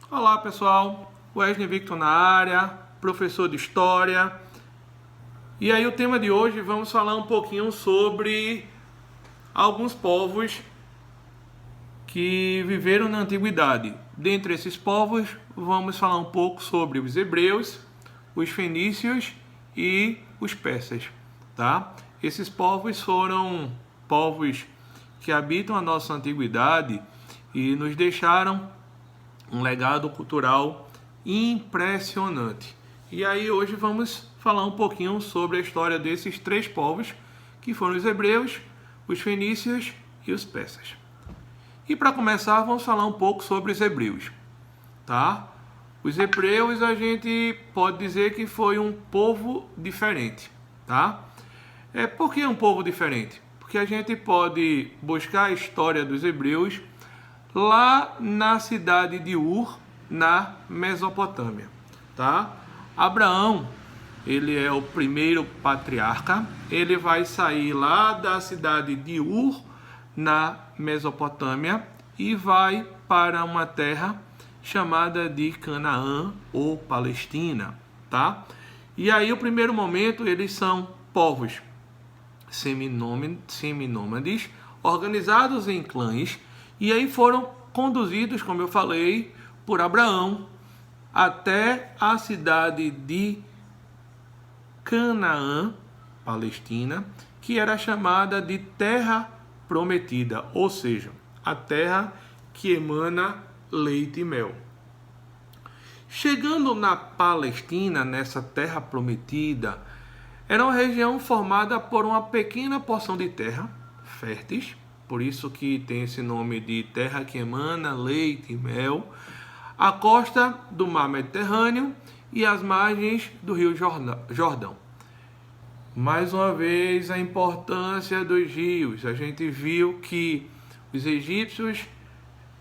Olá pessoal, Wesley Victor na área, professor de História. E aí o tema de hoje vamos falar um pouquinho sobre alguns povos que viveram na Antiguidade. Dentre esses povos, vamos falar um pouco sobre os hebreus, os fenícios e os persas, tá? Esses povos foram povos que habitam a nossa Antiguidade e nos deixaram um legado cultural impressionante. E aí hoje vamos falar um pouquinho sobre a história desses três povos, que foram os hebreus, os fenícios e os persas. E para começar, vamos falar um pouco sobre os hebreus, tá? Os hebreus a gente pode dizer que foi um povo diferente, tá? Por que um povo diferente? Porque a gente pode buscar a história dos hebreus lá na cidade de Ur, na Mesopotâmia, tá? Abraão, ele é o primeiro patriarca, ele vai sair lá da cidade de Ur, na Mesopotâmia, e vai para uma terra chamada de Canaã ou Palestina, tá? E aí, o primeiro momento, eles são povos seminômades, organizados em clãs, e aí foram conduzidos, como eu falei, por Abraão até a cidade de Canaã, Palestina, que era chamada de Terra Prometida, ou seja, a terra que emana leite e mel. Chegando na Palestina, nessa Terra Prometida, era uma região formada por uma pequena porção de terra, férteis, por isso que tem esse nome de terra que emana leite e mel, a costa do mar Mediterrâneo e as margens do rio Jordão. Mais uma vez, a importância dos rios. A gente viu que os egípcios,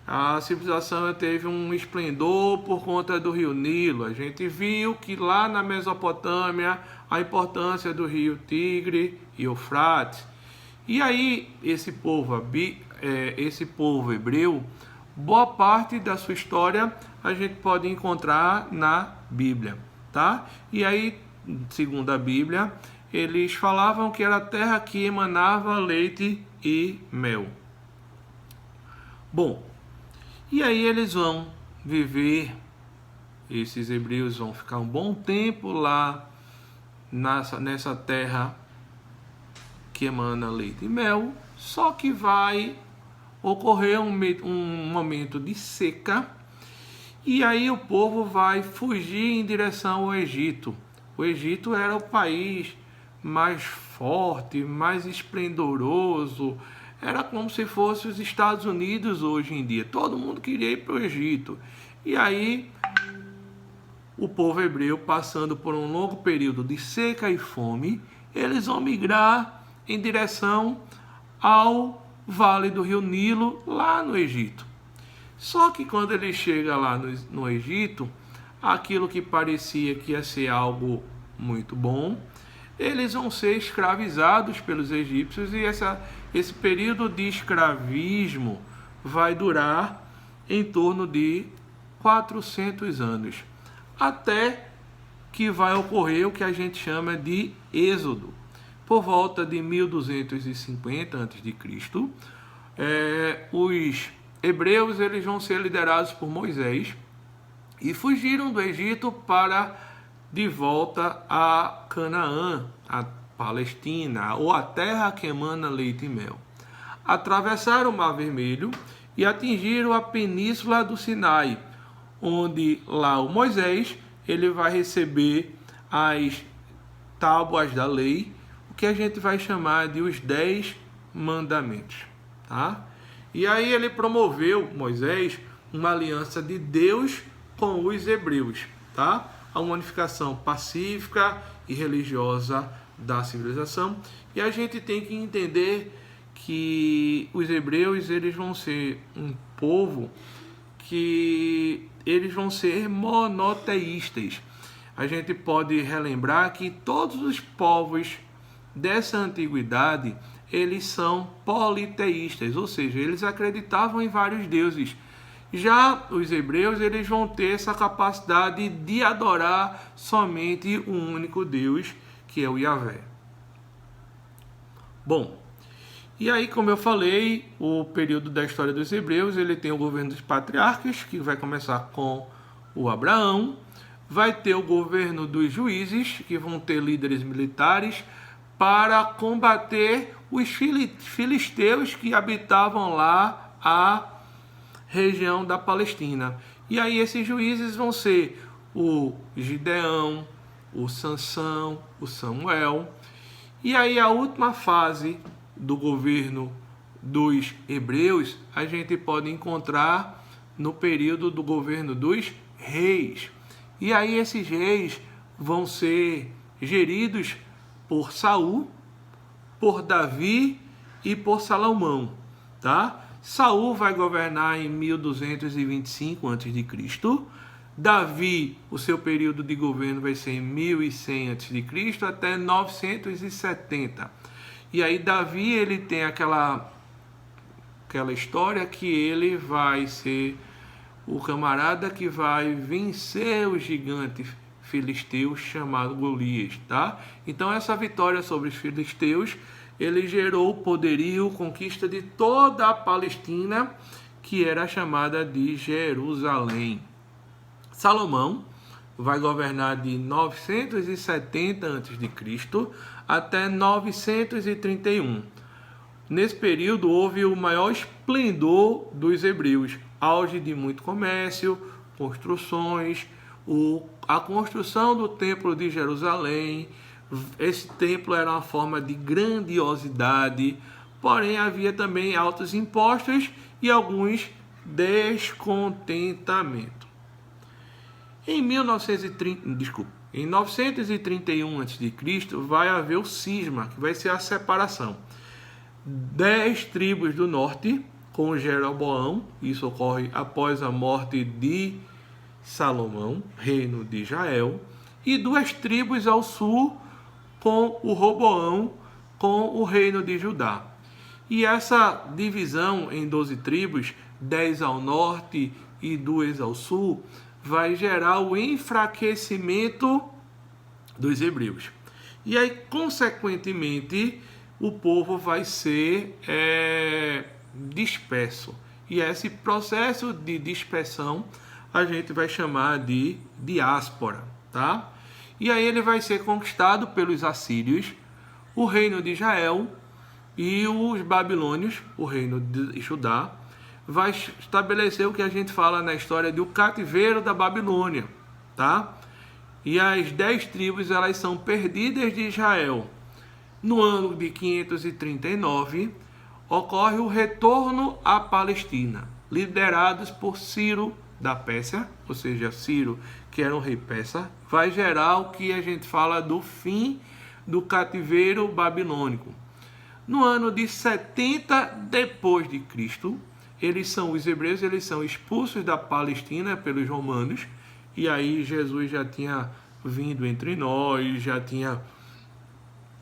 a civilização teve um esplendor por conta do rio Nilo. A gente viu que lá na Mesopotâmia, a importância do rio Tigre e Eufrates. E aí, esse povo hebreu, boa parte da sua história a gente pode encontrar na Bíblia, tá? E aí, segundo a Bíblia, eles falavam que era a terra que emanava leite e mel. Bom, e aí eles vão viver, esses hebreus vão ficar um bom tempo lá nessa terra que emana leite e mel, só que vai ocorrer um momento de seca, e aí o povo vai fugir em direção ao Egito. O Egito era o país mais forte, mais esplendoroso, era como se fosse os Estados Unidos hoje em dia. Todo mundo queria ir para o Egito. E aí o povo hebreu, passando por um longo período de seca e fome, eles vão migrar em direção ao vale do rio Nilo, lá no Egito. Só que quando ele chega lá no Egito, aquilo que parecia que ia ser algo muito bom, eles vão ser escravizados pelos egípcios, e esse período de escravismo vai durar em torno de 400 anos, até que vai ocorrer o que a gente chama de Êxodo. Por volta de 1250 a.C., os hebreus eles vão ser liderados por Moisés e fugiram do Egito para de volta a Canaã, a Palestina, ou a terra que emana leite e mel. Atravessaram o Mar Vermelho e atingiram a península do Sinai, onde lá o Moisés ele vai receber as tábuas da lei, o que a gente vai chamar de os 10 mandamentos, tá? E aí ele promoveu, Moisés, uma aliança de Deus com os hebreus, tá? A unificação pacífica e religiosa da civilização. E a gente tem que entender que os hebreus eles vão ser um povo que eles vão ser monoteístas. A gente pode relembrar que todos os povos dessa antiguidade, eles são politeístas, ou seja, eles acreditavam em vários deuses. Já os hebreus, eles vão ter essa capacidade de adorar somente um único Deus, que é o Yahvé. Bom, e aí, como eu falei, o período da história dos hebreus, ele tem o governo dos patriarcas, que vai começar com o Abraão, vai ter o governo dos juízes, que vão ter líderes militares, para combater os filisteus que habitavam lá a região da Palestina. E aí esses juízes vão ser o Gideão, o Sansão, o Samuel. E aí a última fase do governo dos hebreus a gente pode encontrar no período do governo dos reis. E aí esses reis vão ser geridos por Saul, por Davi e por Salomão, tá? Saul vai governar em 1225 a.C. Davi, o seu período de governo vai ser em 1100 a.C. até 970. E aí Davi, ele tem aquela história que ele vai ser o camarada que vai vencer o gigante filisteu chamado Golias, tá? Então essa vitória sobre os filisteus, ele gerou o poderio, conquista de toda a Palestina, que era chamada de Jerusalém. Salomão vai governar de 970 a.C. até 931. Nesse período houve o maior esplendor dos hebreus, auge de muito comércio, construções, a construção do templo de Jerusalém. Esse templo era uma forma de grandiosidade, porém havia também altos impostos e alguns descontentamentos. Em 931 a.C. vai haver o cisma, que vai ser a separação. 10 tribos do norte com Jeroboão, isso ocorre após a morte de Salomão, reino de Israel, e 2 tribos ao sul com o Roboão, com o reino de Judá. E essa divisão em 12 tribos, 10 ao norte e 2 ao sul, vai gerar o enfraquecimento dos hebreus. E aí, consequentemente, o povo vai ser disperso. E esse processo de dispersão a gente vai chamar de diáspora, tá? E aí ele vai ser conquistado pelos assírios, o reino de Israel e os babilônios, o reino de Judá, vai estabelecer o que a gente fala na história do cativeiro da Babilônia, tá? E as 10 tribos, elas são perdidas de Israel. No ano de 539, ocorre o retorno à Palestina, liderados por Ciro da Pérsia, ou seja, Ciro, que era um rei persa, vai gerar o que a gente fala do fim do cativeiro babilônico. No ano de 70 depois de Cristo, os hebreus, eles são expulsos da Palestina pelos romanos, e aí Jesus já tinha vindo entre nós, já tinha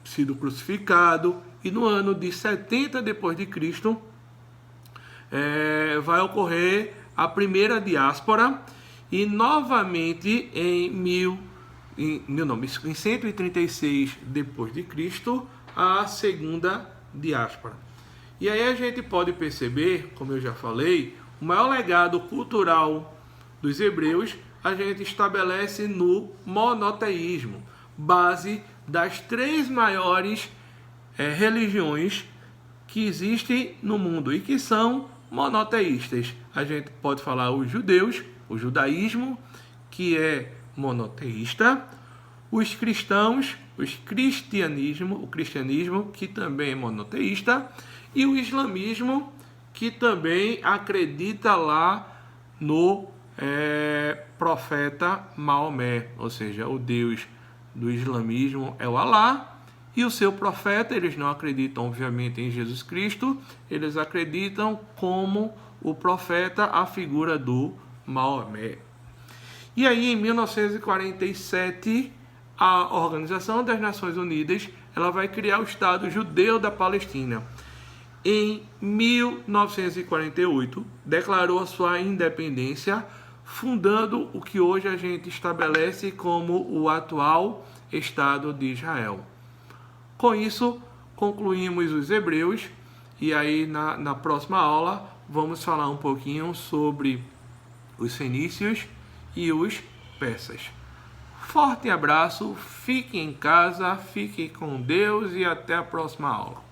sido crucificado, e no ano de 70 depois de Cristo vai ocorrer a primeira diáspora, e novamente em 136 depois de Cristo, a segunda diáspora. E aí a gente pode perceber, como eu já falei, o maior legado cultural dos hebreus a gente estabelece no monoteísmo, base das 3 maiores religiões que existem no mundo e que são monoteístas. A gente pode falar os judeus, o judaísmo, que é monoteísta, os cristãos, o cristianismo, que também é monoteísta, e o islamismo, que também acredita lá no profeta Maomé, ou seja, o Deus do islamismo é o Alá, e o seu profeta, eles não acreditam obviamente em Jesus Cristo, eles acreditam como o profeta a figura do Maomé. E aí em 1947, a Organização das Nações Unidas, ela vai criar o Estado Judeu da Palestina. em 1948, declarou a sua independência, fundando o que hoje a gente estabelece como o atual Estado de Israel. Com isso, concluímos os Hebreus, e aí na próxima aula vamos falar um pouquinho sobre os fenícios e os persas. Forte abraço, fique em casa, fique com Deus e até a próxima aula.